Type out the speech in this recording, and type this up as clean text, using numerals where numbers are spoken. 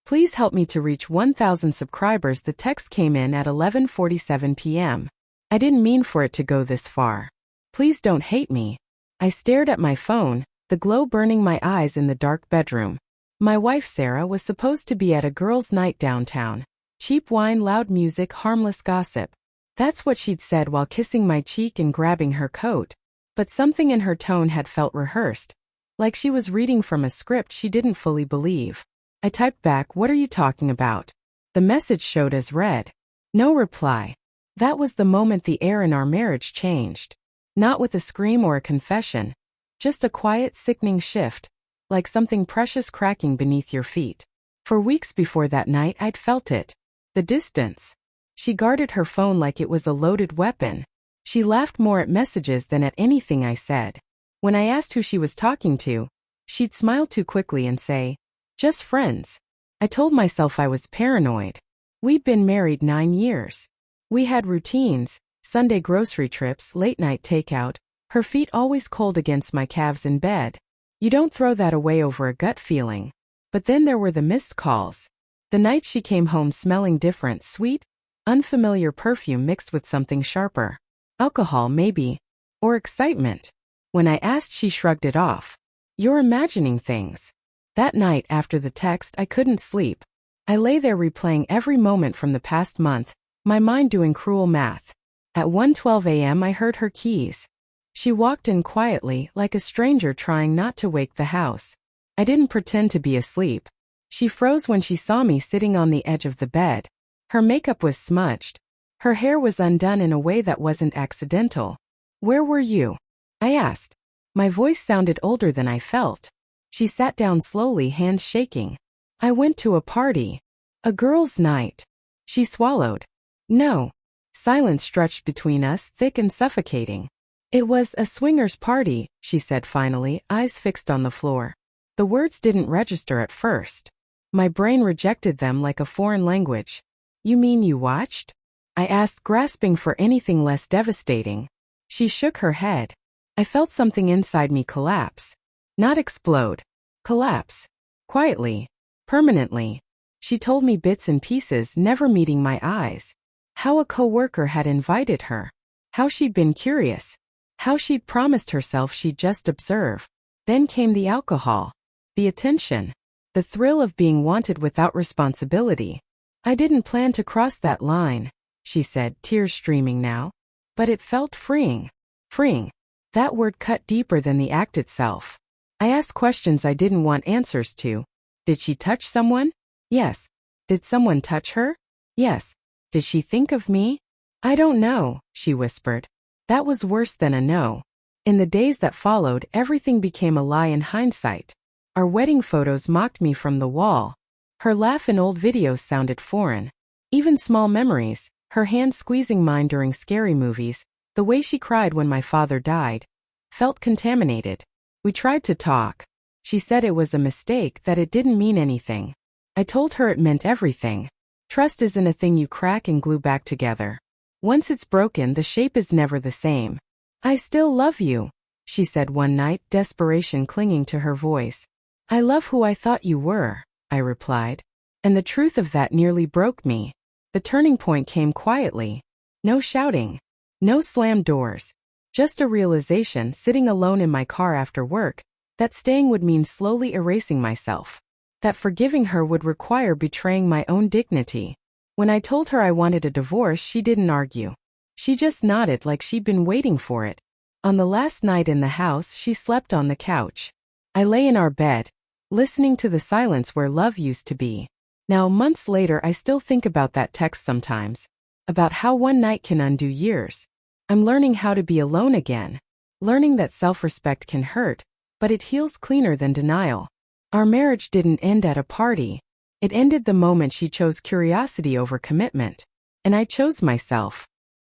Please help me to reach 1,000 subscribers. The text came in at 11:47 p.m. I didn't mean for it to go this far. Please don't hate me. I stared at my phone, the glow burning my eyes in the dark bedroom. My wife Sarah was supposed to be at a girls' night downtown. Cheap wine, loud music, harmless gossip. That's what she'd said while kissing my cheek and grabbing her coat. But something in her tone had felt rehearsed, like she was reading from a script she didn't fully believe. I typed back, "What are you talking about?" The message showed as read. No reply. That was the moment the air in our marriage changed. Not with a scream or a confession. Just a quiet, sickening shift, like something precious cracking beneath your feet. For weeks before that night I'd felt it. The distance. She guarded her phone like it was a loaded weapon. She laughed more at messages than at anything I said. When I asked who she was talking to, she'd smile too quickly and say, "Just friends." I told myself I was paranoid. We'd been married 9 years. We had routines, Sunday grocery trips, late-night takeout, her feet always cold against my calves in bed. You don't throw that away over a gut feeling. But then there were the missed calls. The night she came home smelling different, sweet, unfamiliar perfume mixed with something sharper. Alcohol, maybe. Or excitement. When I asked, she shrugged it off. "You're imagining things." That night after the text, I couldn't sleep. I lay there replaying every moment from the past month, my mind doing cruel math. At 1:12 a.m. I heard her keys. She walked in quietly, like a stranger trying not to wake the house. I didn't pretend to be asleep. She froze when she saw me sitting on the edge of the bed. Her makeup was smudged. Her hair was undone in a way that wasn't accidental. "Where were you?" I asked. My voice sounded older than I felt. She sat down slowly, hands shaking. "I went to a party. A girls' night." She swallowed. "No." Silence stretched between us, thick and suffocating. "It was a swingers' party," she said finally, eyes fixed on the floor. The words didn't register at first. My brain rejected them like a foreign language. "You mean you watched?" I asked, grasping for anything less devastating. She shook her head. I felt something inside me collapse. Not explode. Collapse. Quietly. Permanently. She told me bits and pieces, never meeting my eyes. How a coworker had invited her. How she'd been curious. How she'd promised herself she'd just observe. Then came the alcohol. The attention. The thrill of being wanted without responsibility. "I didn't plan to cross that line," she said, tears streaming now. But it felt freeing. Freeing. That word cut deeper than the act itself. I asked questions I didn't want answers to. Did she touch someone? Yes. Did someone touch her? Yes. Did she think of me? "I don't know," she whispered. That was worse than a no. In the days that followed, everything became a lie in hindsight. Our wedding photos mocked me from the wall. Her laugh in old videos sounded foreign. Even small memories, her hand squeezing mine during scary movies, the way she cried when my father died, felt contaminated. We tried to talk. She said it was a mistake, that it didn't mean anything. I told her it meant everything. Trust isn't a thing you crack and glue back together. Once it's broken, the shape is never the same. "I still love you," she said one night, desperation clinging to her voice. "I love who I thought you were," I replied. And the truth of that nearly broke me. The turning point came quietly. No shouting. No slammed doors. Just a realization, sitting alone in my car after work, that staying would mean slowly erasing myself. That forgiving her would require betraying my own dignity. When I told her I wanted a divorce, she didn't argue. She just nodded like she'd been waiting for it. On the last night in the house, she slept on the couch. I lay in our bed, listening to the silence where love used to be. Now, months later, I still think about that text sometimes. About how one night can undo years. I'm learning how to be alone again. Learning that self-respect can hurt, but it heals cleaner than denial. Our marriage didn't end at a party. It ended the moment she chose curiosity over commitment. And I chose myself.